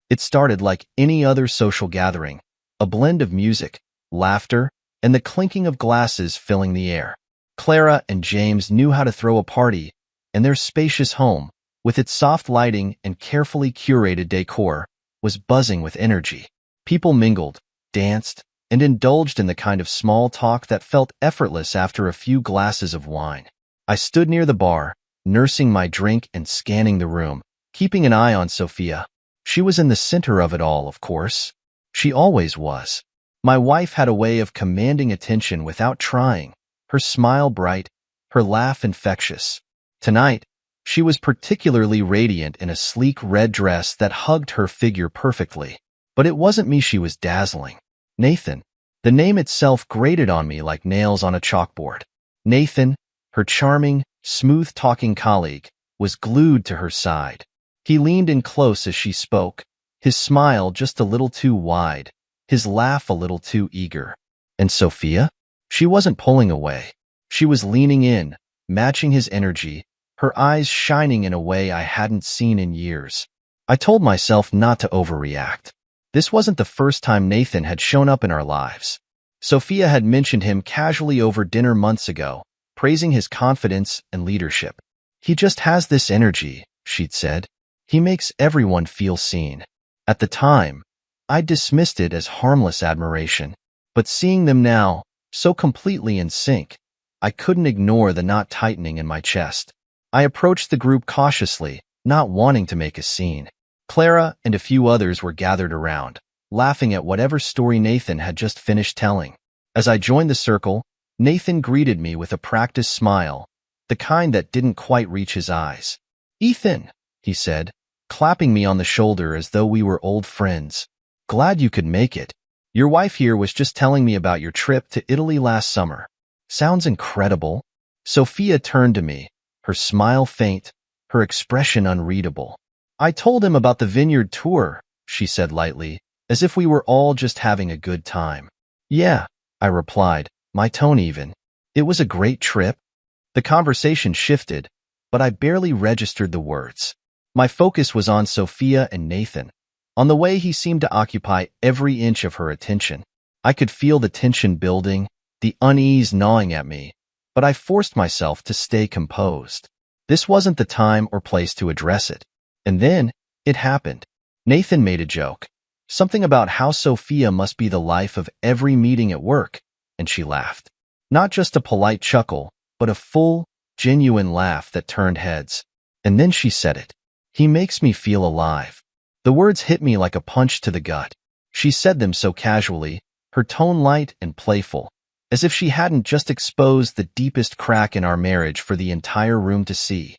It started like any other social gathering, a blend of music, laughter, and the clinking of glasses filling the air. Clara and James knew how to throw a party, and their spacious home, with its soft lighting and carefully curated decor, was buzzing with energy. People mingled, danced, and indulged in the kind of small talk that felt effortless after a few glasses of wine. I stood near the bar, nursing my drink and scanning the room, keeping an eye on Sophia. She was in the center of it all, of course. She always was. My wife had a way of commanding attention without trying, her smile bright, her laugh infectious. Tonight, she was particularly radiant in a sleek red dress that hugged her figure perfectly. But it wasn't me she was dazzling. Nathan. The name itself grated on me like nails on a chalkboard. Nathan, her charming, smooth-talking colleague, was glued to her side. He leaned in close as she spoke, his smile just a little too wide, his laugh a little too eager. And Sophia? She wasn't pulling away. She was leaning in, matching his energy, her eyes shining in a way I hadn't seen in years. I told myself not to overreact. This wasn't the first time Nathan had shown up in our lives. Sophia had mentioned him casually over dinner months ago, praising his confidence and leadership. He just has this energy, she'd said. He makes everyone feel seen. At the time, I dismissed it as harmless admiration. But seeing them now, so completely in sync, I couldn't ignore the knot tightening in my chest. I approached the group cautiously, not wanting to make a scene. Clara and a few others were gathered around, laughing at whatever story Nathan had just finished telling. As I joined the circle, Nathan greeted me with a practiced smile, the kind that didn't quite reach his eyes. "Ethan," he said, clapping me on the shoulder as though we were old friends. "Glad you could make it. Your wife here was just telling me about your trip to Italy last summer. Sounds incredible." Sophia turned to me, her smile faint, her expression unreadable. "I told him about the vineyard tour," she said lightly, as if we were all just having a good time. "Yeah," I replied, my tone even. "It was a great trip." The conversation shifted, but I barely registered the words. My focus was on Sophia and Nathan, on the way he seemed to occupy every inch of her attention. I could feel the tension building, the unease gnawing at me, but I forced myself to stay composed. This wasn't the time or place to address it. And then, it happened. Nathan made a joke. Something about how Sophia must be the life of every meeting at work, and she laughed. Not just a polite chuckle, but a full, genuine laugh that turned heads. And then she said it. "He makes me feel alive." The words hit me like a punch to the gut. She said them so casually, her tone light and playful, as if she hadn't just exposed the deepest crack in our marriage for the entire room to see.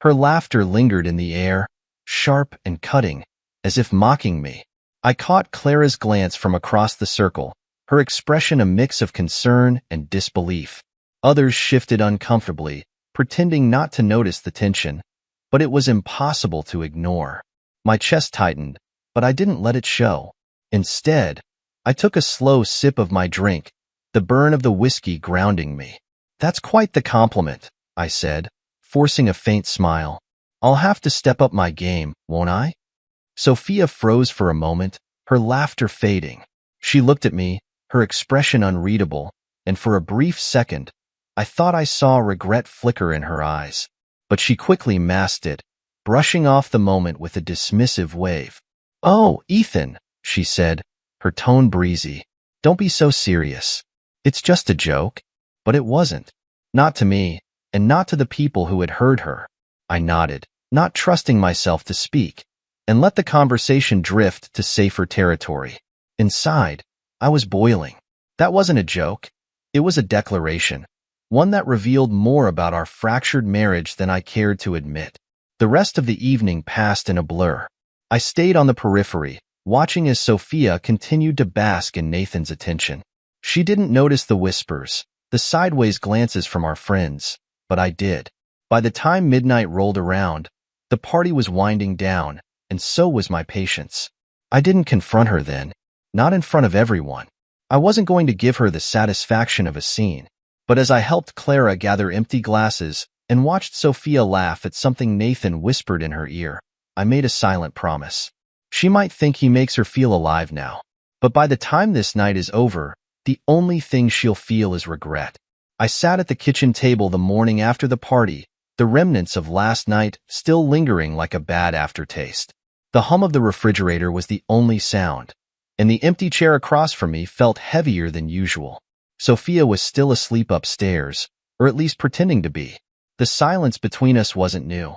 Her laughter lingered in the air, sharp and cutting, as if mocking me. I caught Clara's glance from across the circle, her expression a mix of concern and disbelief. Others shifted uncomfortably, pretending not to notice the tension, but it was impossible to ignore. My chest tightened, but I didn't let it show. Instead, I took a slow sip of my drink, the burn of the whiskey grounding me. "That's quite the compliment," I said, forcing a faint smile. "I'll have to step up my game, won't I?" Sophia froze for a moment, her laughter fading. She looked at me, her expression unreadable, and for a brief second, I thought I saw regret flicker in her eyes. But she quickly masked it, brushing off the moment with a dismissive wave. "Oh, Ethan," she said, her tone breezy. "Don't be so serious. It's just a joke." But it wasn't. Not to me, and not to the people who had heard her. I nodded, not trusting myself to speak, and let the conversation drift to safer territory. Inside, I was boiling. That wasn't a joke. It was a declaration, one that revealed more about our fractured marriage than I cared to admit. The rest of the evening passed in a blur. I stayed on the periphery, watching as Sophia continued to bask in Nathan's attention. She didn't notice the whispers, the sideways glances from our friends, but I did. By the time midnight rolled around, the party was winding down, and so was my patience. I didn't confront her then, not in front of everyone. I wasn't going to give her the satisfaction of a scene. But as I helped Clara gather empty glasses and watched Sophia laugh at something Nathan whispered in her ear, I made a silent promise. She might think he makes her feel alive now. But by the time this night is over, the only thing she'll feel is regret. I sat at the kitchen table the morning after the party, the remnants of last night still lingering like a bad aftertaste. The hum of the refrigerator was the only sound, and the empty chair across from me felt heavier than usual. Sophia was still asleep upstairs, or at least pretending to be. The silence between us wasn't new.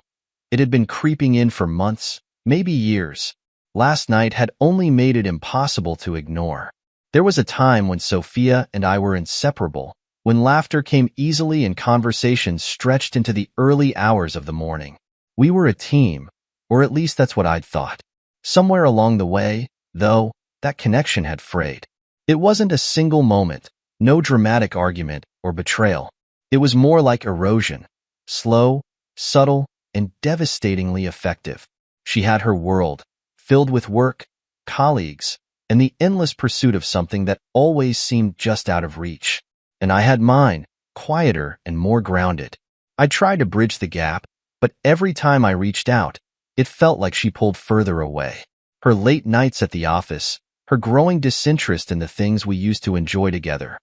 It had been creeping in for months, maybe years. Last night had only made it impossible to ignore. There was a time when Sophia and I were inseparable, when laughter came easily and conversations stretched into the early hours of the morning. We were a team, or at least that's what I'd thought. Somewhere along the way, though, that connection had frayed. It wasn't a single moment, no dramatic argument or betrayal. It was more like erosion, slow, subtle, and devastatingly effective. She had her world, filled with work, colleagues, and the endless pursuit of something that always seemed just out of reach. And I had mine, quieter and more grounded. I tried to bridge the gap, but every time I reached out, it felt like she pulled further away. Her late nights at the office, her growing disinterest in the things we used to enjoy together.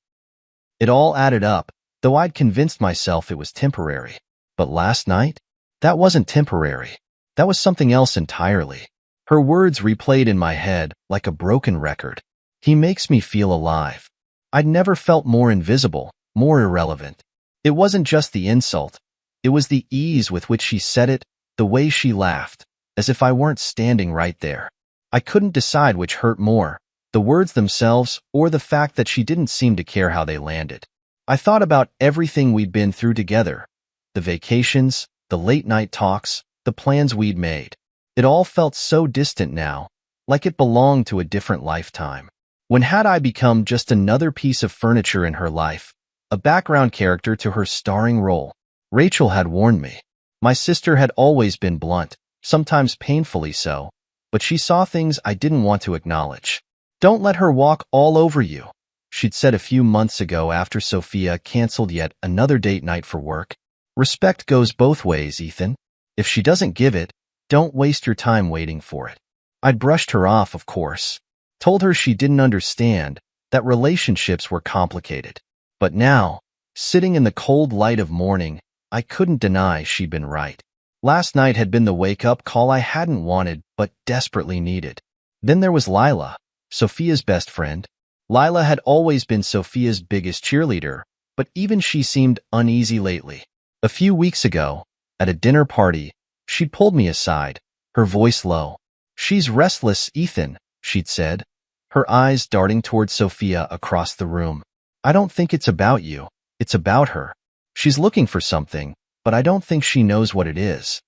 It all added up, though I'd convinced myself it was temporary. But last night? That wasn't temporary. That was something else entirely. Her words replayed in my head like a broken record. He makes me feel alive. I'd never felt more invisible, more irrelevant. It wasn't just the insult. It was the ease with which she said it, the way she laughed, as if I weren't standing right there. I couldn't decide which hurt more, the words themselves or the fact that she didn't seem to care how they landed. I thought about everything we'd been through together, the vacations, the late-night talks, the plans we'd made. It all felt so distant now, like it belonged to a different lifetime. When had I become just another piece of furniture in her life, a background character to her starring role? Rachel had warned me. My sister had always been blunt, sometimes painfully so, but she saw things I didn't want to acknowledge. Don't let her walk all over you, she'd said a few months ago after Sophia canceled yet another date night for work. Respect goes both ways, Ethan. If she doesn't give it, don't waste your time waiting for it. I'd brushed her off, of course. Told her she didn't understand, that relationships were complicated. But now, sitting in the cold light of morning, I couldn't deny she'd been right. Last night had been the wake-up call I hadn't wanted but desperately needed. Then there was Lila, Sophia's best friend. Lila had always been Sophia's biggest cheerleader, but even she seemed uneasy lately. A few weeks ago, at a dinner party, she'd pulled me aside, her voice low. "She's restless, Ethan," she'd said, her eyes darting toward Sophia across the room. "I don't think it's about you, it's about her. She's looking for something, but I don't think she knows what it is."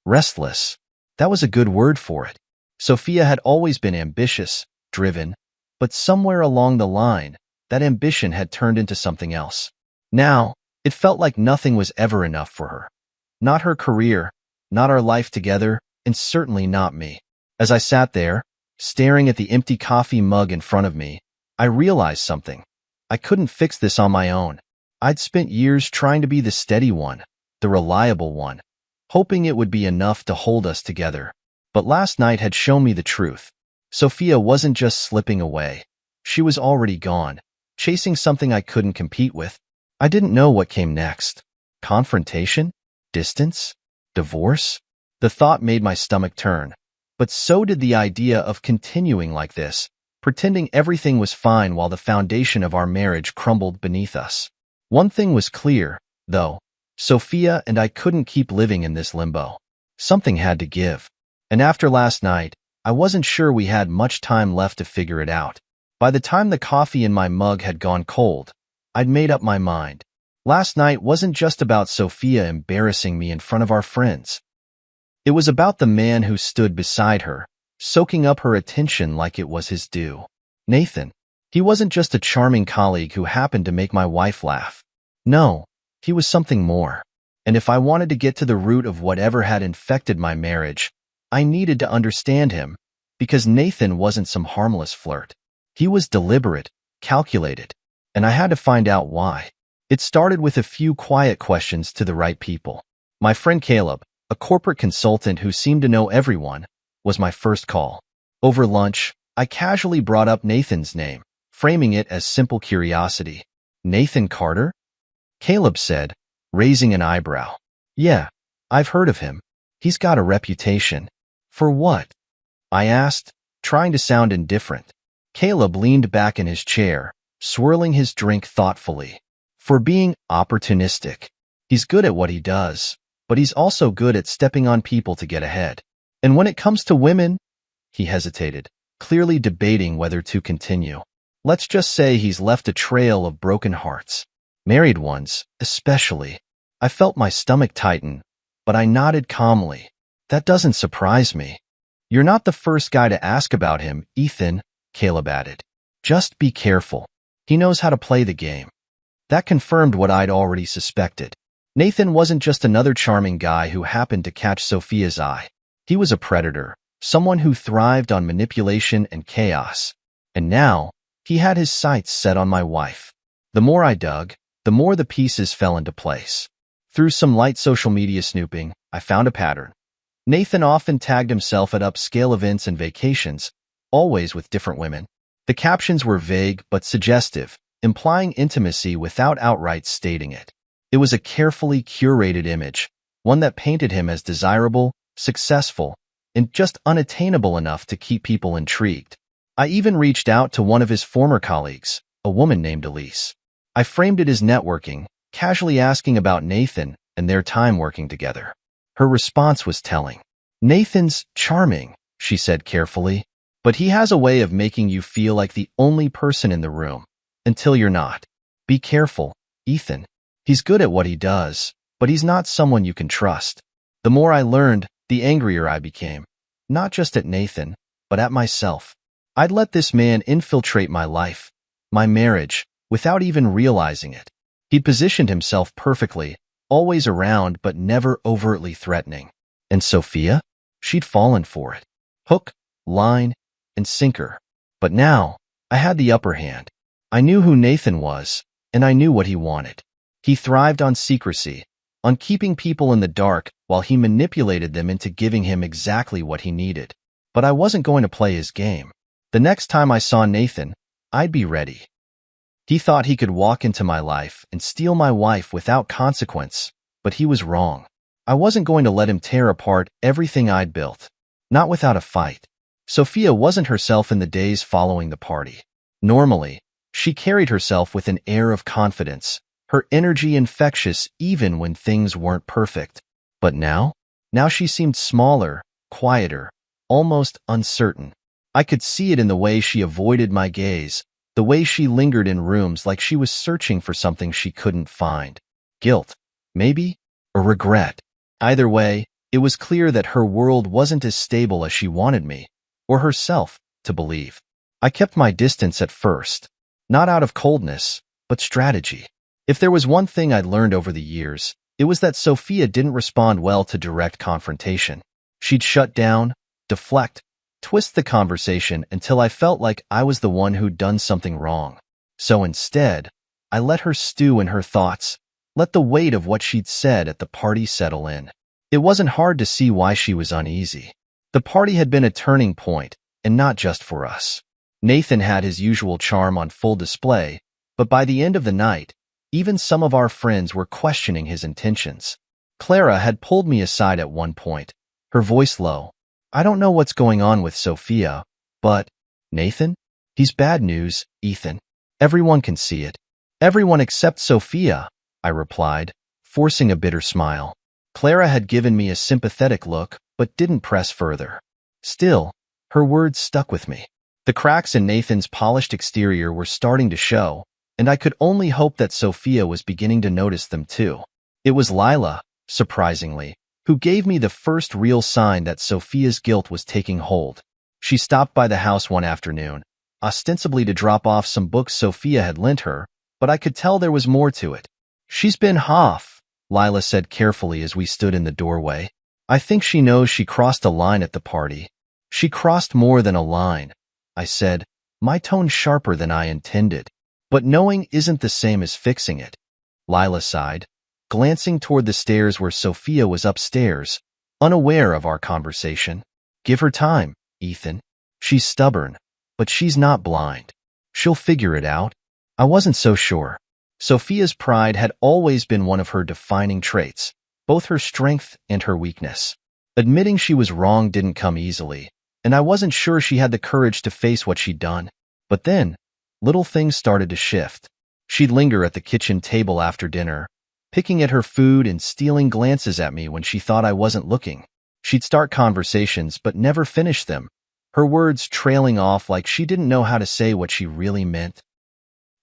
Restless. That was a good word for it. Sophia had always been ambitious, driven, but somewhere along the line, that ambition had turned into something else. Now, it felt like nothing was ever enough for her. Not her career, not our life together, and certainly not me. As I sat there, staring at the empty coffee mug in front of me, I realized something. I couldn't fix this on my own. I'd spent years trying to be the steady one, the reliable one, hoping it would be enough to hold us together. But last night had shown me the truth. Sophia wasn't just slipping away. She was already gone, chasing something I couldn't compete with. I didn't know what came next. Confrontation? Distance? Divorce? The thought made my stomach turn. But so did the idea of continuing like this, pretending everything was fine while the foundation of our marriage crumbled beneath us. One thing was clear, though. Sophia and I couldn't keep living in this limbo. Something had to give. And after last night, I wasn't sure we had much time left to figure it out. By the time the coffee in my mug had gone cold, I'd made up my mind. Last night wasn't just about Sophia embarrassing me in front of our friends. It was about the man who stood beside her, soaking up her attention like it was his due. Nathan. He wasn't just a charming colleague who happened to make my wife laugh. No, he was something more. And if I wanted to get to the root of whatever had infected my marriage, I needed to understand him, because Nathan wasn't some harmless flirt. He was deliberate, calculated, and I had to find out why. It started with a few quiet questions to the right people. My friend Caleb, a corporate consultant who seemed to know everyone, was my first call. Over lunch, I casually brought up Nathan's name, framing it as simple curiosity. Nathan Carter? Caleb said, raising an eyebrow. Yeah, I've heard of him. He's got a reputation. For what? I asked, trying to sound indifferent. Caleb leaned back in his chair, swirling his drink thoughtfully. For being opportunistic. He's good at what he does, but he's also good at stepping on people to get ahead. And when it comes to women, he hesitated, clearly debating whether to continue. Let's just say he's left a trail of broken hearts. Married ones, especially. I felt my stomach tighten, but I nodded calmly. That doesn't surprise me. You're not the first guy to ask about him, Ethan, Caleb added. Just be careful. He knows how to play the game. That confirmed what I'd already suspected. Nathan wasn't just another charming guy who happened to catch Sophia's eye. He was a predator, someone who thrived on manipulation and chaos. And now, he had his sights set on my wife. The more I dug, the more the pieces fell into place. Through some light social media snooping, I found a pattern. Nathan often tagged himself at upscale events and vacations, always with different women. The captions were vague but suggestive, implying intimacy without outright stating it. It was a carefully curated image, one that painted him as desirable, successful, and just unattainable enough to keep people intrigued. I even reached out to one of his former colleagues, a woman named Elise. I framed it as networking, casually asking about Nathan and their time working together. Her response was telling. Nathan's charming, she said carefully, but he has a way of making you feel like the only person in the room, until you're not. Be careful, Ethan. He's good at what he does, but he's not someone you can trust. The more I learned, the angrier I became. Not just at Nathan, but at myself. I'd let this man infiltrate my life, my marriage, without even realizing it. He'd positioned himself perfectly, always around but never overtly threatening. And Sophia? She'd fallen for it. Hook, line, and sinker. But now, I had the upper hand. I knew who Nathan was, and I knew what he wanted. He thrived on secrecy, on keeping people in the dark while he manipulated them into giving him exactly what he needed. But I wasn't going to play his game. The next time I saw Nathan, I'd be ready. He thought he could walk into my life and steal my wife without consequence, but he was wrong. I wasn't going to let him tear apart everything I'd built. Not without a fight. Sophia wasn't herself in the days following the party. Normally, she carried herself with an air of confidence, her energy infectious even when things weren't perfect. But now she seemed smaller, quieter, almost uncertain. I could see it in the way she avoided my gaze, the way she lingered in rooms like she was searching for something she couldn't find. Guilt, maybe, or regret. Either way, it was clear that her world wasn't as stable as she wanted me, or herself, to believe. I kept my distance at first, not out of coldness, but strategy. If there was one thing I'd learned over the years, it was that Sophia didn't respond well to direct confrontation. She'd shut down, deflect, twist the conversation until I felt like I was the one who'd done something wrong. So instead, I let her stew in her thoughts, let the weight of what she'd said at the party settle in. It wasn't hard to see why she was uneasy. The party had been a turning point, and not just for us. Nathan had his usual charm on full display, but by the end of the night, even some of our friends were questioning his intentions. Clara had pulled me aside at one point, her voice low. I don't know what's going on with Sophia, but, Nathan? He's bad news, Ethan. Everyone can see it. Everyone except Sophia, I replied, forcing a bitter smile. Clara had given me a sympathetic look, but didn't press further. Still, her words stuck with me. The cracks in Nathan's polished exterior were starting to show, and I could only hope that Sophia was beginning to notice them too. It was Lila, surprisingly, who gave me the first real sign that Sophia's guilt was taking hold. She stopped by the house one afternoon, ostensibly to drop off some books Sophia had lent her, but I could tell there was more to it. She's been off, Lila said carefully as we stood in the doorway. I think she knows she crossed a line at the party. She crossed more than a line, I said, my tone sharper than I intended. But knowing isn't the same as fixing it. Lila sighed, glancing toward the stairs where Sophia was upstairs, unaware of our conversation. Give her time, Ethan. She's stubborn, but she's not blind. She'll figure it out. I wasn't so sure. Sophia's pride had always been one of her defining traits, both her strength and her weakness. Admitting she was wrong didn't come easily, and I wasn't sure she had the courage to face what she'd done. But then, little things started to shift. She'd linger at the kitchen table after dinner, picking at her food and stealing glances at me when she thought I wasn't looking. She'd start conversations but never finish them, her words trailing off like she didn't know how to say what she really meant.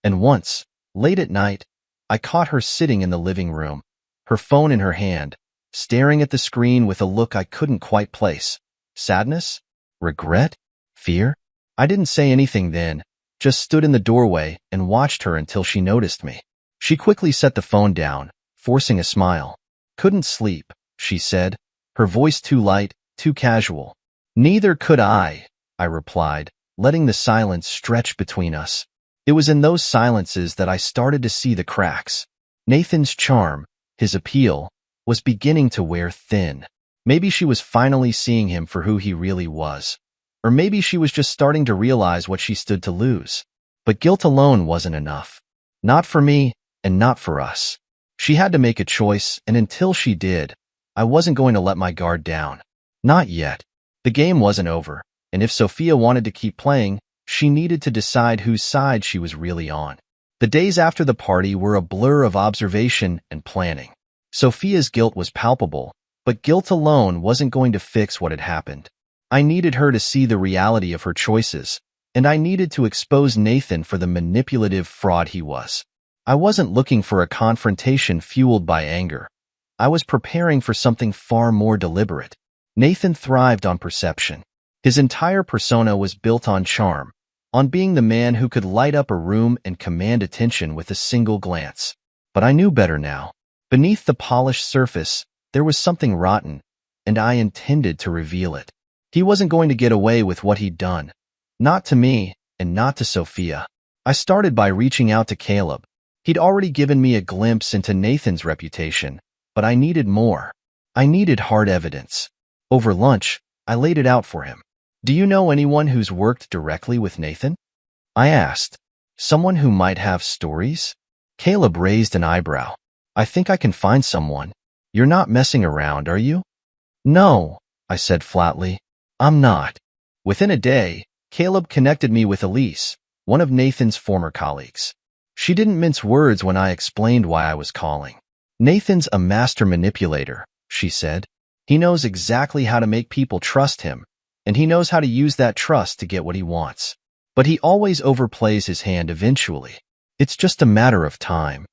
And once, late at night, I caught her sitting in the living room, her phone in her hand, staring at the screen with a look I couldn't quite place. Sadness? Regret? Fear? I didn't say anything then, just stood in the doorway and watched her until she noticed me. She quickly set the phone down, forcing a smile. "Couldn't sleep," she said, her voice too light, too casual. "Neither could I replied, letting the silence stretch between us. It was in those silences that I started to see the cracks. Nathan's charm, his appeal, was beginning to wear thin. Maybe she was finally seeing him for who he really was. Or maybe she was just starting to realize what she stood to lose. But guilt alone wasn't enough. Not for me, and not for us. She had to make a choice, and until she did, I wasn't going to let my guard down. Not yet. The game wasn't over, and if Sophia wanted to keep playing, she needed to decide whose side she was really on. The days after the party were a blur of observation and planning. Sophia's guilt was palpable, but guilt alone wasn't going to fix what had happened. I needed her to see the reality of her choices, and I needed to expose Nathan for the manipulative fraud he was. I wasn't looking for a confrontation fueled by anger. I was preparing for something far more deliberate. Nathan thrived on perception. His entire persona was built on charm, on being the man who could light up a room and command attention with a single glance. But I knew better now. Beneath the polished surface, there was something rotten, and I intended to reveal it. He wasn't going to get away with what he'd done. Not to me, and not to Sophia. I started by reaching out to Caleb. He'd already given me a glimpse into Nathan's reputation, but I needed more. I needed hard evidence. Over lunch, I laid it out for him. "Do you know anyone who's worked directly with Nathan?" I asked. "Someone who might have stories?" Caleb raised an eyebrow. "I think I can find someone. You're not messing around, are you?" "No," I said flatly. "I'm not." Within a day, Caleb connected me with Elise, one of Nathan's former colleagues. She didn't mince words when I explained why I was calling. "Nathan's a master manipulator," she said. "He knows exactly how to make people trust him, and he knows how to use that trust to get what he wants. But he always overplays his hand eventually. It's just a matter of time."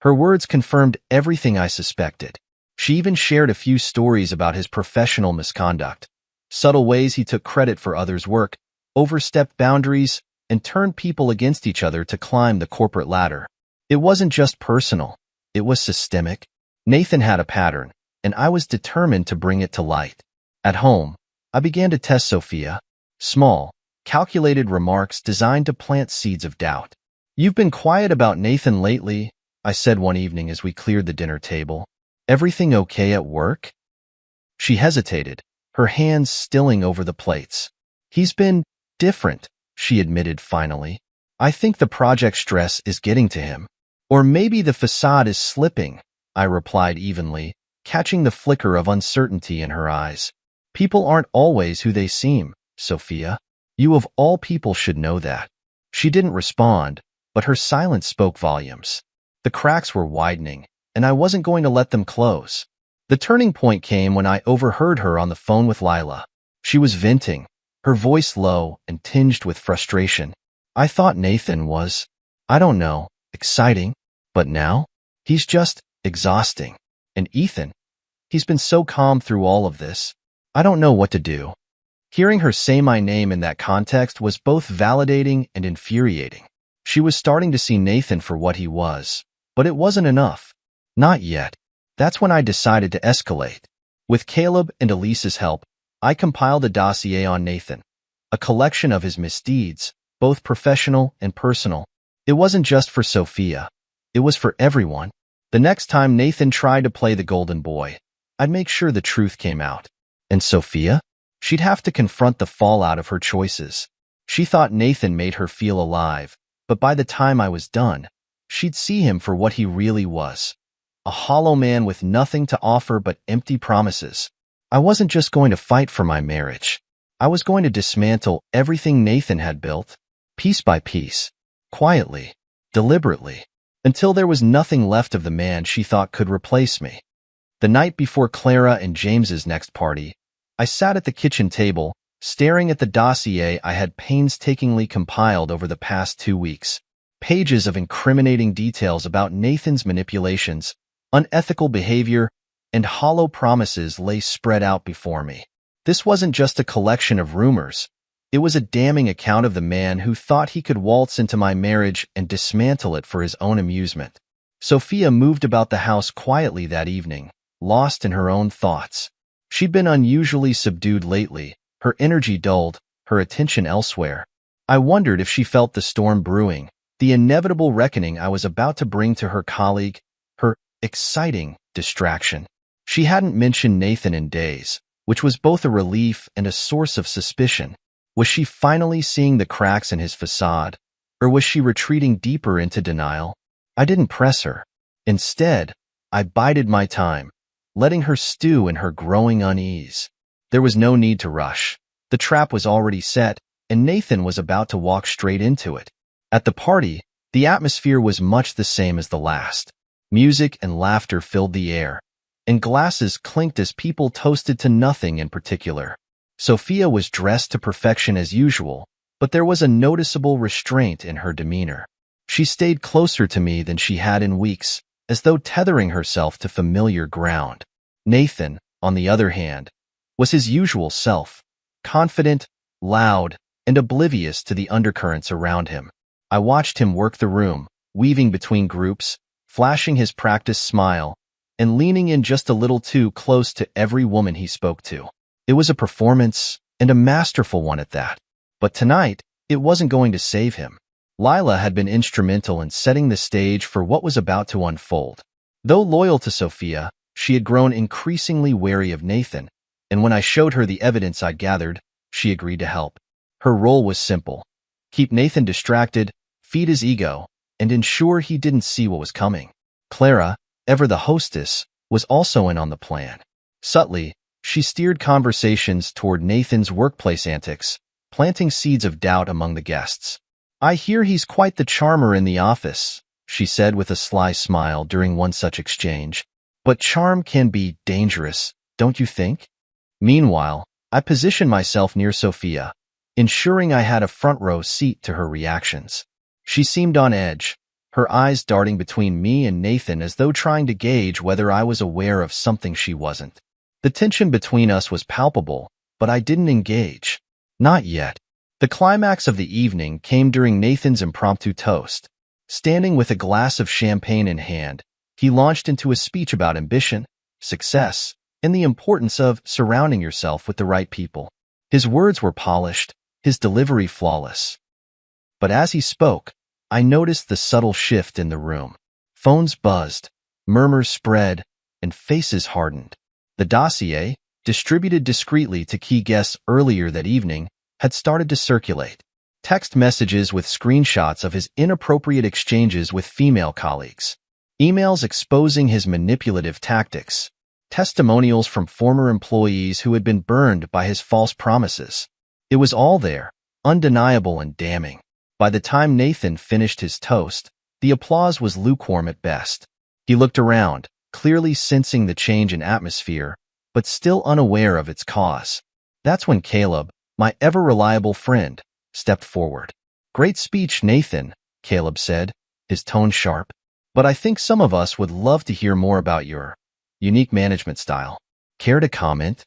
Her words confirmed everything I suspected. She even shared a few stories about his professional misconduct, subtle ways he took credit for others' work, overstepped boundaries, and turned people against each other to climb the corporate ladder. It wasn't just personal. It was systemic. Nathan had a pattern, and I was determined to bring it to light. At home, I began to test Sophia. Small, calculated remarks designed to plant seeds of doubt. "You've been quiet about Nathan lately," I said one evening as we cleared the dinner table. "Everything okay at work?" She hesitated, her hands stilling over the plates. "He's been different," she admitted finally. "I think the project stress is getting to him. Or maybe the facade is slipping," I replied evenly, catching the flicker of uncertainty in her eyes. "People aren't always who they seem, Sophia. You of all people should know that." She didn't respond, but her silence spoke volumes. The cracks were widening, and I wasn't going to let them close. The turning point came when I overheard her on the phone with Lila. She was venting, her voice low and tinged with frustration. "I thought Nathan was, I don't know, exciting, but now, he's just exhausting. And Ethan, he's been so calm through all of this. I don't know what to do." Hearing her say my name in that context was both validating and infuriating. She was starting to see Nathan for what he was, but it wasn't enough. Not yet. That's when I decided to escalate. With Caleb and Elise's help, I compiled a dossier on Nathan, a collection of his misdeeds, both professional and personal. It wasn't just for Sophia. It was for everyone. The next time Nathan tried to play the golden boy, I'd make sure the truth came out. "And Sophia?" She'd have to confront the fallout of her choices. She thought Nathan made her feel alive, but by the time I was done, she'd see him for what he really was. A hollow man with nothing to offer but empty promises. I wasn't just going to fight for my marriage. I was going to dismantle everything Nathan had built, piece by piece, quietly, deliberately, until there was nothing left of the man she thought could replace me. The night before Clara and James's next party, I sat at the kitchen table, staring at the dossier I had painstakingly compiled over the past 2 weeks. Pages of incriminating details about Nathan's manipulations, unethical behavior, and hollow promises lay spread out before me. This wasn't just a collection of rumors. It was a damning account of the man who thought he could waltz into my marriage and dismantle it for his own amusement. Sophia moved about the house quietly that evening, lost in her own thoughts. She'd been unusually subdued lately, her energy dulled, her attention elsewhere. I wondered if she felt the storm brewing, the inevitable reckoning I was about to bring to her colleague, her exciting distraction. She hadn't mentioned Nathan in days, which was both a relief and a source of suspicion. Was she finally seeing the cracks in his facade, or was she retreating deeper into denial? I didn't press her. Instead, I bided my time, letting her stew in her growing unease. There was no need to rush. The trap was already set, and Nathan was about to walk straight into it. At the party, the atmosphere was much the same as the last. Music and laughter filled the air, and glasses clinked as people toasted to nothing in particular. Sophia was dressed to perfection as usual, but there was a noticeable restraint in her demeanor. She stayed closer to me than she had in weeks, as though tethering herself to familiar ground. Nathan, on the other hand, was his usual self, confident, loud, and oblivious to the undercurrents around him. I watched him work the room, weaving between groups, flashing his practiced smile, and leaning in just a little too close to every woman he spoke to. It was a performance, and a masterful one at that. But tonight, it wasn't going to save him. Lila had been instrumental in setting the stage for what was about to unfold. Though loyal to Sophia, she had grown increasingly wary of Nathan, and when I showed her the evidence I'd gathered, she agreed to help. Her role was simple: keep Nathan distracted, feed his ego, and ensure he didn't see what was coming. Clara, ever the hostess, was also in on the plan. Subtly, she steered conversations toward Nathan's workplace antics, planting seeds of doubt among the guests. "I hear he's quite the charmer in the office," she said with a sly smile during one such exchange. "But charm can be dangerous, don't you think?" Meanwhile, I positioned myself near Sophia, ensuring I had a front-row seat to her reactions. She seemed on edge, her eyes darting between me and Nathan as though trying to gauge whether I was aware of something she wasn't. The tension between us was palpable, but I didn't engage. Not yet. The climax of the evening came during Nathan's impromptu toast. Standing with a glass of champagne in hand, he launched into a speech about ambition, success, and the importance of surrounding yourself with the right people. His words were polished, his delivery flawless. But as he spoke, I noticed the subtle shift in the room. Phones buzzed, murmurs spread, and faces hardened. The dossier, distributed discreetly to key guests earlier that evening, had started to circulate. Text messages with screenshots of his inappropriate exchanges with female colleagues. Emails exposing his manipulative tactics. Testimonials from former employees who had been burned by his false promises. It was all there, undeniable and damning. By the time Nathan finished his toast, the applause was lukewarm at best. He looked around, clearly sensing the change in atmosphere, but still unaware of its cause. That's when Caleb, my ever-reliable friend, stepped forward. "Great speech, Nathan," Caleb said, his tone sharp. "But I think some of us would love to hear more about your unique management style. Care to comment?"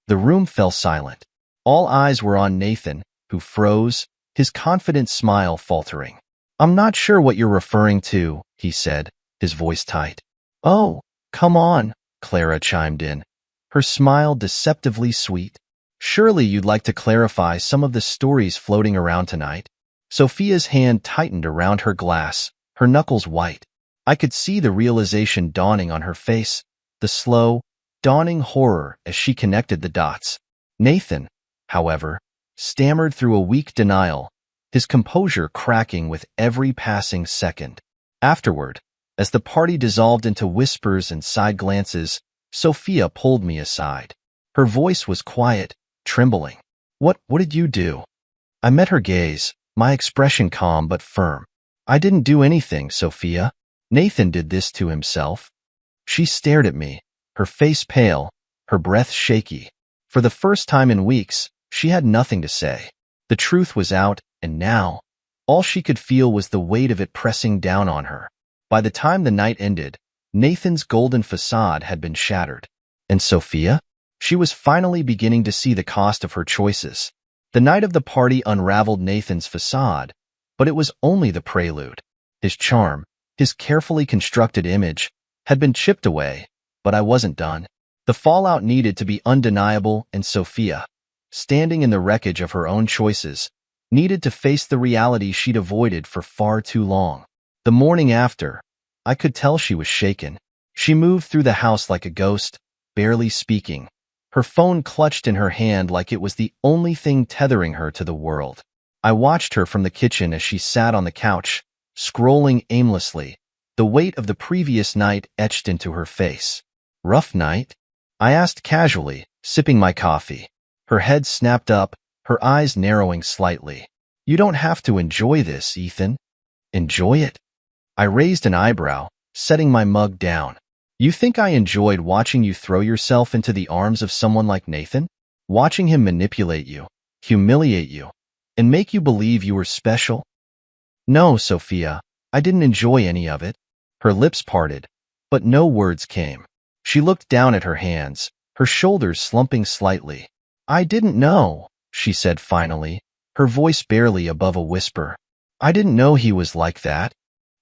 The room fell silent. All eyes were on Nathan, who froze, his confident smile faltering. "I'm not sure what you're referring to," he said, his voice tight. "Oh, come on," Clara chimed in, her smile deceptively sweet. "Surely you'd like to clarify some of the stories floating around tonight." Sophia's hand tightened around her glass, her knuckles white. I could see the realization dawning on her face, the slow, dawning horror as she connected the dots. Nathan, however, stammered through a weak denial, his composure cracking with every passing second. Afterward, as the party dissolved into whispers and side glances, Sophia pulled me aside. Her voice was quiet, trembling. What did you do?" I met her gaze, my expression calm but firm. "I didn't do anything, Sophia. Nathan did this to himself." She stared at me, her face pale, her breath shaky. For the first time in weeks, she had nothing to say. The truth was out, and now, all she could feel was the weight of it pressing down on her. By the time the night ended, Nathan's golden facade had been shattered. And Sophia? She was finally beginning to see the cost of her choices. The night of the party unraveled Nathan's facade, but it was only the prelude. His charm, his carefully constructed image, had been chipped away, but I wasn't done. The fallout needed to be undeniable, and Sophia, standing in the wreckage of her own choices, needed to face the reality she'd avoided for far too long. The morning after, I could tell she was shaken. She moved through the house like a ghost, barely speaking, her phone clutched in her hand like it was the only thing tethering her to the world. I watched her from the kitchen as she sat on the couch, scrolling aimlessly, the weight of the previous night etched into her face. "Rough night?" I asked casually, sipping my coffee. Her head snapped up, her eyes narrowing slightly. "You don't have to enjoy this, Ethan." "Enjoy it?" I raised an eyebrow, setting my mug down. "You think I enjoyed watching you throw yourself into the arms of someone like Nathan? Watching him manipulate you, humiliate you, and make you believe you were special?" "No, Sophia, I didn't enjoy any of it." Her lips parted, but no words came. She looked down at her hands, her shoulders slumping slightly. "I didn't know," she said finally, her voice barely above a whisper. "I didn't know he was like that."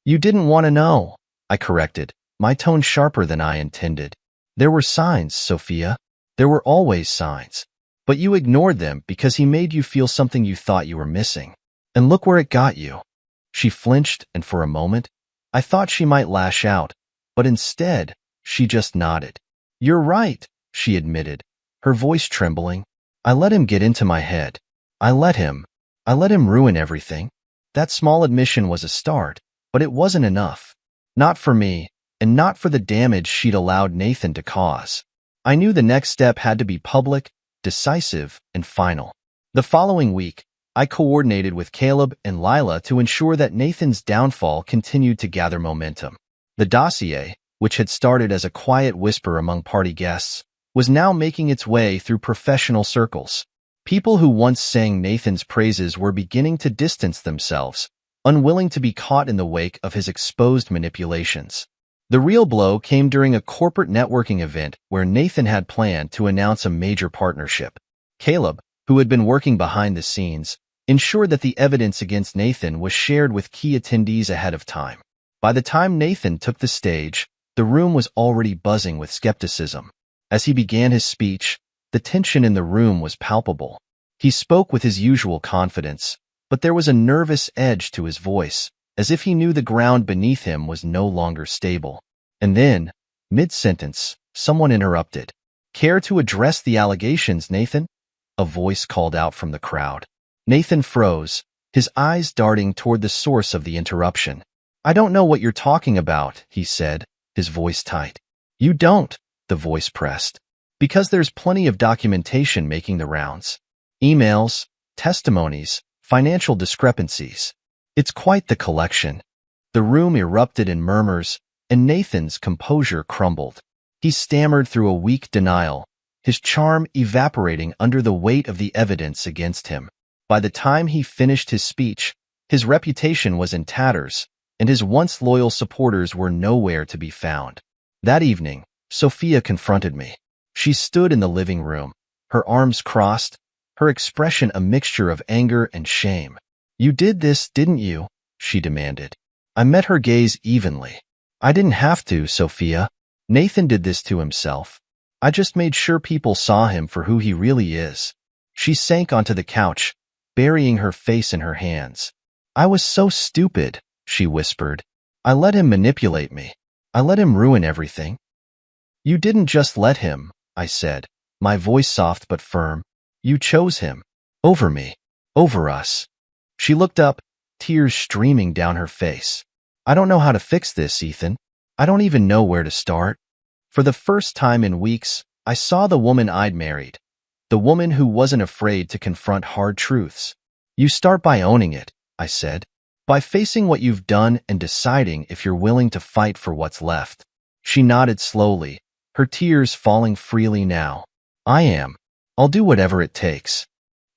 "You didn't want to know," I corrected, my tone sharper than I intended. "There were signs, Sophia. There were always signs. But you ignored them because he made you feel something you thought you were missing. And look where it got you." She flinched, and for a moment, I thought she might lash out, but instead, she just nodded. "You're right," she admitted, her voice trembling. "I let him get into my head. I let him ruin everything." That small admission was a start, but it wasn't enough. Not for me, and not for the damage she'd allowed Nathan to cause. I knew the next step had to be public, decisive, and final. The following week, I coordinated with Caleb and Lila to ensure that Nathan's downfall continued to gather momentum. The dossier, which had started as a quiet whisper among party guests, was now making its way through professional circles. People who once sang Nathan's praises were beginning to distance themselves, unwilling to be caught in the wake of his exposed manipulations. The real blow came during a corporate networking event where Nathan had planned to announce a major partnership. Caleb, who had been working behind the scenes, ensured that the evidence against Nathan was shared with key attendees ahead of time. By the time Nathan took the stage, the room was already buzzing with skepticism. As he began his speech, the tension in the room was palpable. He spoke with his usual confidence, but there was a nervous edge to his voice, as if he knew the ground beneath him was no longer stable. And then, mid-sentence, someone interrupted. "Care to address the allegations, Nathan?" A voice called out from the crowd. Nathan froze, his eyes darting toward the source of the interruption. "I don't know what you're talking about," he said, his voice tight. "You don't," the voice pressed. "Because there's plenty of documentation making the rounds. Emails, testimonies, financial discrepancies. It's quite the collection." The room erupted in murmurs, and Nathan's composure crumbled. He stammered through a weak denial, his charm evaporating under the weight of the evidence against him. By the time he finished his speech, his reputation was in tatters, and his once loyal supporters were nowhere to be found. That evening, Sophia confronted me. She stood in the living room, her arms crossed, her expression a mixture of anger and shame. "You did this, didn't you?" she demanded. I met her gaze evenly. "I didn't have to, Sophia. Nathan did this to himself. I just made sure people saw him for who he really is." She sank onto the couch, burying her face in her hands. "I was so stupid," she whispered. "I let him manipulate me. I let him ruin everything." "You didn't just let him," I said, my voice soft but firm. You chose him. Over me. Over us. She looked up, tears streaming down her face. I don't know how to fix this, Ethan. I don't even know where to start. For the first time in weeks, I saw the woman I'd married. The woman who wasn't afraid to confront hard truths. You start by owning it, I said. By facing what you've done and deciding if you're willing to fight for what's left. She nodded slowly, her tears falling freely now. I am. I'll do whatever it takes.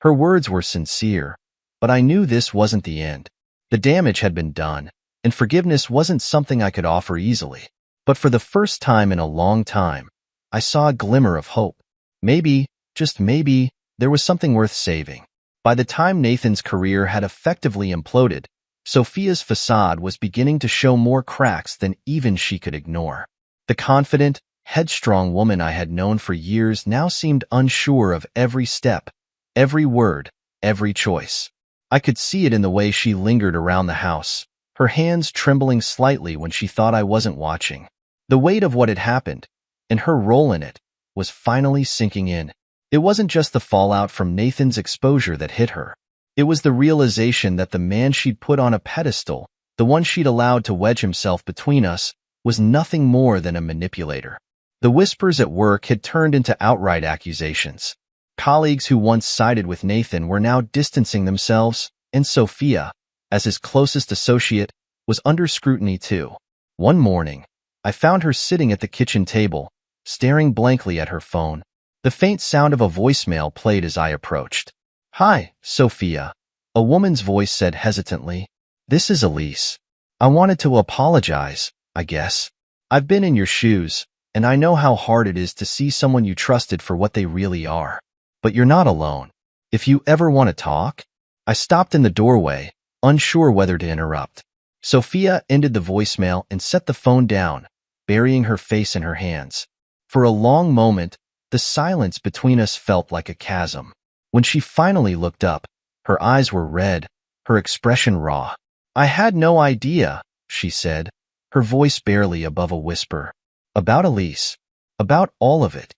Her words were sincere, but I knew this wasn't the end. The damage had been done, and forgiveness wasn't something I could offer easily. But for the first time in a long time, I saw a glimmer of hope. Maybe, just maybe, there was something worth saving. By the time Nathan's career had effectively imploded, Sophia's facade was beginning to show more cracks than even she could ignore. The confident, headstrong woman I had known for years now seemed unsure of every step, every word, every choice. I could see it in the way she lingered around the house, her hands trembling slightly when she thought I wasn't watching. The weight of what had happened, and her role in it, was finally sinking in. It wasn't just the fallout from Nathan's exposure that hit her. It was the realization that the man she'd put on a pedestal, the one she'd allowed to wedge himself between us, was nothing more than a manipulator. The whispers at work had turned into outright accusations. Colleagues who once sided with Nathan were now distancing themselves, and Sophia, as his closest associate, was under scrutiny too. One morning, I found her sitting at the kitchen table, staring blankly at her phone. The faint sound of a voicemail played as I approached. Hi, Sophia. A woman's voice said hesitantly. This is Elise. I wanted to apologize, I guess. I've been in your shoes, and I know how hard it is to see someone you trusted for what they really are. But you're not alone. If you ever want to talk. I stopped in the doorway, unsure whether to interrupt. Sophia ended the voicemail and set the phone down, burying her face in her hands. For a long moment, the silence between us felt like a chasm. When she finally looked up, her eyes were red, her expression raw. I had no idea, she said, her voice barely above a whisper. About Elise. About all of it.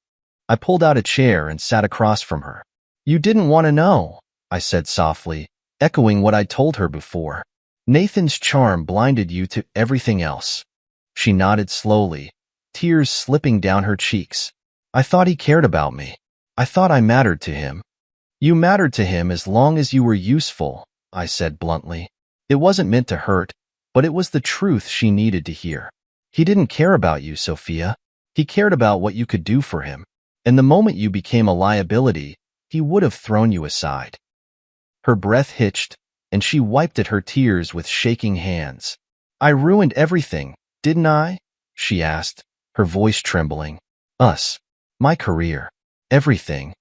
I pulled out a chair and sat across from her. You didn't want to know, I said softly, echoing what I'd told her before. Nathan's charm blinded you to everything else. She nodded slowly, tears slipping down her cheeks. I thought he cared about me. I thought I mattered to him. You mattered to him as long as you were useful, I said bluntly. It wasn't meant to hurt, but it was the truth she needed to hear. He didn't care about you, Sophia. He cared about what you could do for him. And the moment you became a liability, he would have thrown you aside. Her breath hitched, and she wiped at her tears with shaking hands. I ruined everything, didn't I? She asked, her voice trembling. Us. My career. Everything.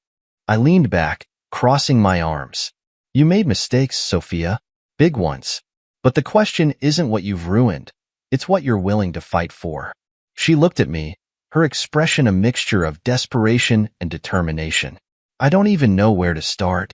I leaned back, crossing my arms. You made mistakes, Sophia. Big ones. But the question isn't what you've ruined. It's what you're willing to fight for. She looked at me, her expression a mixture of desperation and determination. I don't even know where to start.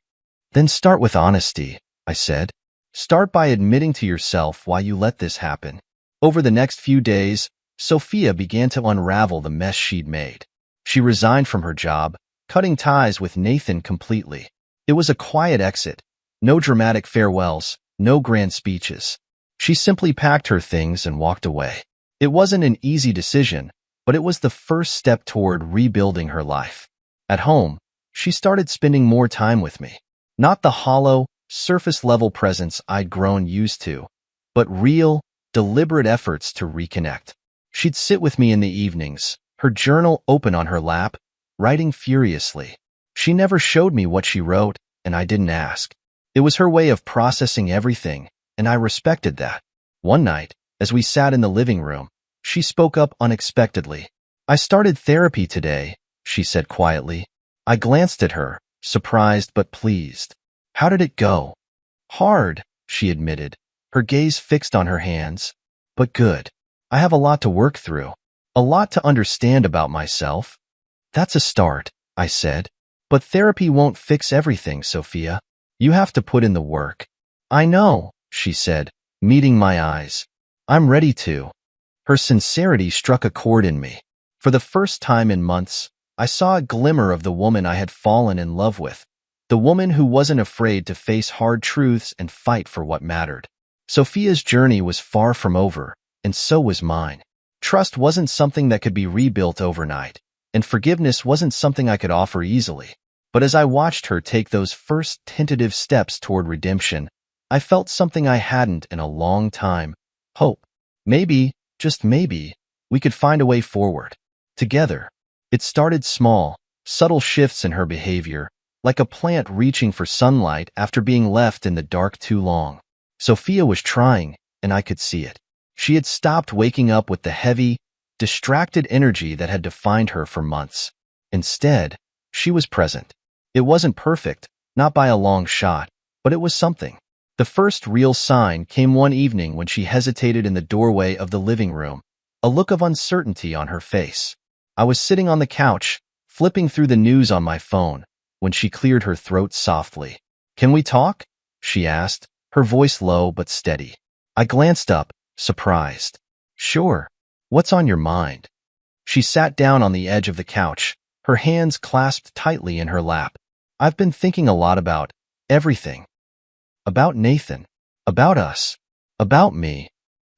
Then start with honesty, I said. Start by admitting to yourself why you let this happen. Over the next few days, Sophia began to unravel the mess she'd made. She resigned from her job, cutting ties with Nathan completely. It was a quiet exit. No dramatic farewells, no grand speeches. She simply packed her things and walked away. It wasn't an easy decision, but it was the first step toward rebuilding her life. At home, she started spending more time with me. Not the hollow, surface-level presence I'd grown used to, but real, deliberate efforts to reconnect. She'd sit with me in the evenings, her journal open on her lap, writing furiously. She never showed me what she wrote, and I didn't ask. It was her way of processing everything, and I respected that. One night, as we sat in the living room, she spoke up unexpectedly. I started therapy today, she said quietly. I glanced at her, surprised but pleased. How did it go? Hard, she admitted, her gaze fixed on her hands. But good. I have a lot to work through. A lot to understand about myself. That's a start, I said. But therapy won't fix everything, Sophia. You have to put in the work. I know, she said, meeting my eyes. I'm ready to. Her sincerity struck a chord in me. For the first time in months, I saw a glimmer of the woman I had fallen in love with, the woman who wasn't afraid to face hard truths and fight for what mattered. Sophia's journey was far from over, and so was mine. Trust wasn't something that could be rebuilt overnight, and forgiveness wasn't something I could offer easily. But as I watched her take those first tentative steps toward redemption, I felt something I hadn't in a long time: hope. Maybe, just maybe, we could find a way forward. Together. It started small, subtle shifts in her behavior, like a plant reaching for sunlight after being left in the dark too long. Sophia was trying, and I could see it. She had stopped waking up with the heavy, distracted energy that had defined her for months. Instead, she was present. It wasn't perfect, not by a long shot, but it was something. The first real sign came one evening when she hesitated in the doorway of the living room, a look of uncertainty on her face. I was sitting on the couch, flipping through the news on my phone, when she cleared her throat softly. "Can we talk?" she asked, her voice low but steady. I glanced up, surprised. "Sure. What's on your mind?" She sat down on the edge of the couch, her hands clasped tightly in her lap. "I've been thinking a lot about everything. About Nathan. About us. About me."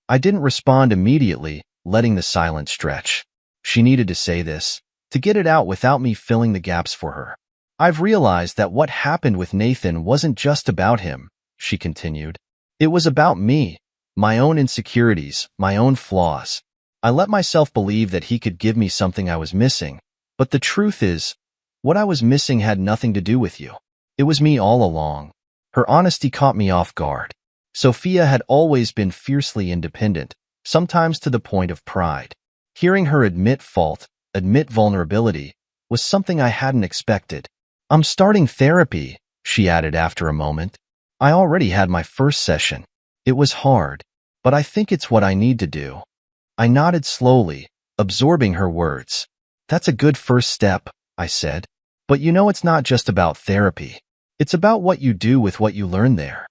I didn't respond immediately, letting the silence stretch. She needed to say this, to get it out without me filling the gaps for her. "I've realized that what happened with Nathan wasn't just about him," she continued. "It was about me, my own insecurities, my own flaws. I let myself believe that he could give me something I was missing, but the truth is, what I was missing had nothing to do with you. It was me all along." Her honesty caught me off guard. Sophia had always been fiercely independent, sometimes to the point of pride. Hearing her admit fault, admit vulnerability, was something I hadn't expected. "I'm starting therapy," she added after a moment. "I already had my first session. It was hard, but I think it's what I need to do." I nodded slowly, absorbing her words. "That's a good first step," I said. "But you know it's not just about therapy. It's about what you do with what you learn there."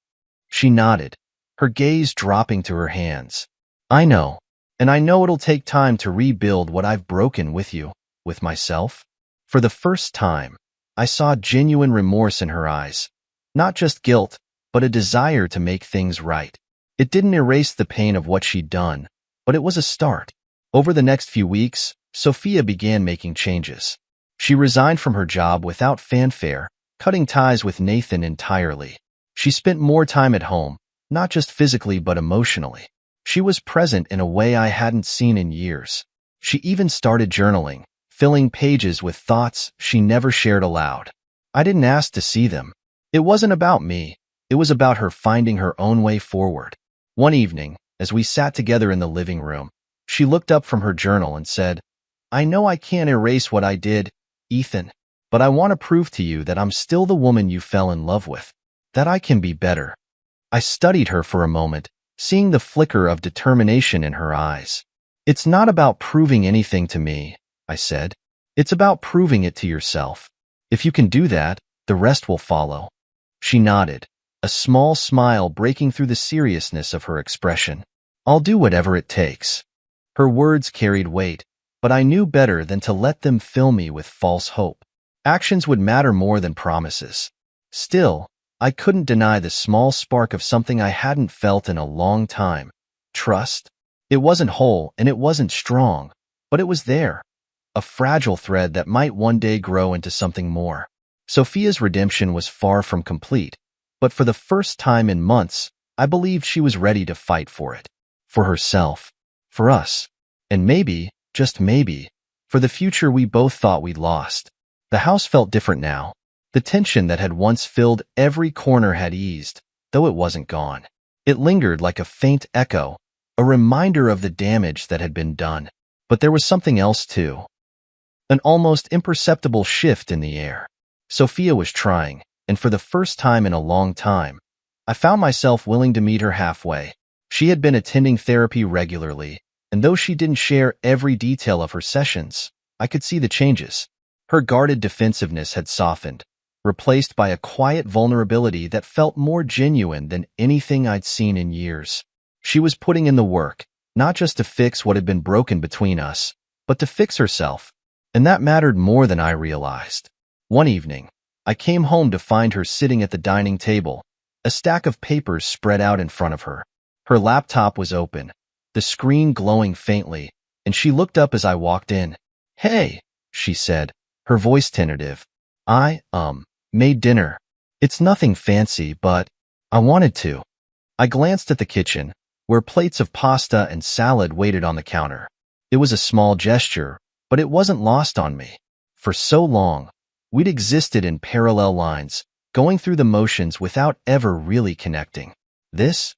She nodded, her gaze dropping to her hands. "I know. And I know it'll take time to rebuild what I've broken with you, with myself." For the first time, I saw genuine remorse in her eyes. Not just guilt, but a desire to make things right. It didn't erase the pain of what she'd done, but it was a start. Over the next few weeks, Sophia began making changes. She resigned from her job without fanfare, cutting ties with Nathan entirely. She spent more time at home, not just physically but emotionally. She was present in a way I hadn't seen in years. She even started journaling, filling pages with thoughts she never shared aloud. I didn't ask to see them. It wasn't about me. It was about her finding her own way forward. One evening, as we sat together in the living room, she looked up from her journal and said, "I know I can't erase what I did, Ethan, but I want to prove to you that I'm still the woman you fell in love with, that I can be better." I studied her for a moment, seeing the flicker of determination in her eyes. "It's not about proving anything to me," I said. "It's about proving it to yourself. If you can do that, the rest will follow." She nodded, a small smile breaking through the seriousness of her expression. "I'll do whatever it takes." Her words carried weight, but I knew better than to let them fill me with false hope. Actions would matter more than promises. Still, I couldn't deny the small spark of something I hadn't felt in a long time: trust. It wasn't whole and it wasn't strong, but it was there, a fragile thread that might one day grow into something more. Sophia's redemption was far from complete, but for the first time in months, I believed she was ready to fight for it. For herself. For us. And maybe, just maybe, for the future we both thought we'd lost. The house felt different now. The tension that had once filled every corner had eased, though it wasn't gone. It lingered like a faint echo, a reminder of the damage that had been done. But there was something else too. An almost imperceptible shift in the air. Sophia was trying, and for the first time in a long time, I found myself willing to meet her halfway. She had been attending therapy regularly, and though she didn't share every detail of her sessions, I could see the changes. Her guarded defensiveness had softened, replaced by a quiet vulnerability that felt more genuine than anything I'd seen in years. She was putting in the work, not just to fix what had been broken between us, but to fix herself, and that mattered more than I realized. One evening, I came home to find her sitting at the dining table, a stack of papers spread out in front of her. Her laptop was open, the screen glowing faintly, and she looked up as I walked in. "Hey," she said, her voice tentative. "I, made dinner. It's nothing fancy, but I wanted to." I glanced at the kitchen, where plates of pasta and salad waited on the counter. It was a small gesture, but it wasn't lost on me. For so long, we'd existed in parallel lines, going through the motions without ever really connecting. This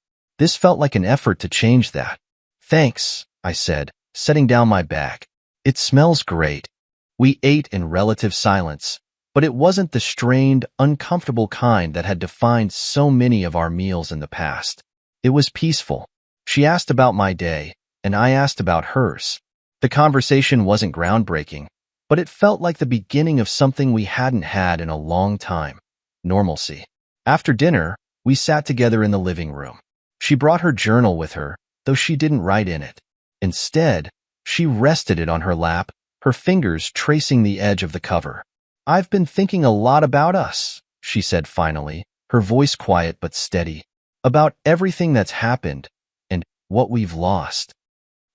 felt like an effort to change that. "Thanks," I said, setting down my bag. "It smells great." We ate in relative silence, but it wasn't the strained, uncomfortable kind that had defined so many of our meals in the past. It was peaceful. She asked about my day, and I asked about hers. The conversation wasn't groundbreaking, but it felt like the beginning of something we hadn't had in a long time: normalcy. After dinner, we sat together in the living room. She brought her journal with her, though she didn't write in it. Instead, she rested it on her lap, her fingers tracing the edge of the cover. "I've been thinking a lot about us," she said finally, her voice quiet but steady. "About everything that's happened, and what we've lost."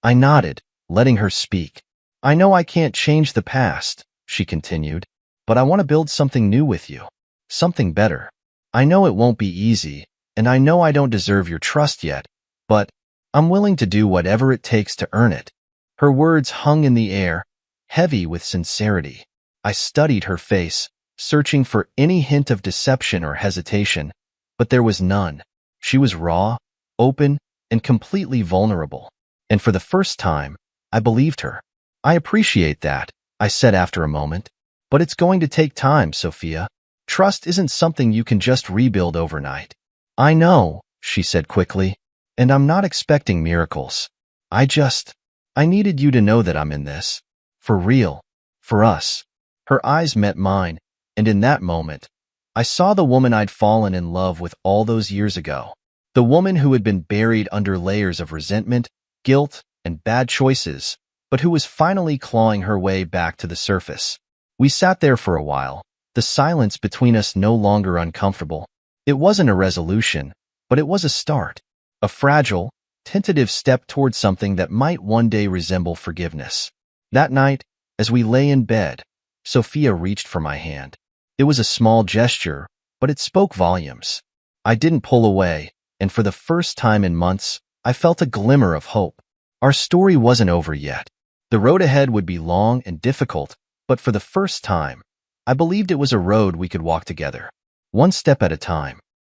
I nodded, letting her speak. "I know I can't change the past," she continued, "but I want to build something new with you. Something better. I know it won't be easy, and I know I don't deserve your trust yet, but I'm willing to do whatever it takes to earn it." Her words hung in the air, heavy with sincerity. I studied her face, searching for any hint of deception or hesitation, but there was none. She was raw, open, and completely vulnerable. And for the first time, I believed her. "I appreciate that," I said after a moment. "But it's going to take time, Sophia. Trust isn't something you can just rebuild overnight." "I know," she said quickly, "and I'm not expecting miracles. I needed you to know that I'm in this. For real. For us." Her eyes met mine, and in that moment, I saw the woman I'd fallen in love with all those years ago. The woman who had been buried under layers of resentment, guilt, and bad choices, but who was finally clawing her way back to the surface. We sat there for a while, the silence between us no longer uncomfortable. It wasn't a resolution, but it was a start. A fragile, tentative step towards something that might one day resemble forgiveness. That night, as we lay in bed, Sophia reached for my hand. It was a small gesture, but it spoke volumes. I didn't pull away, and for the first time in months, I felt a glimmer of hope. Our story wasn't over yet. The road ahead would be long and difficult, but for the first time, I believed it was a road we could walk together, one step at a time.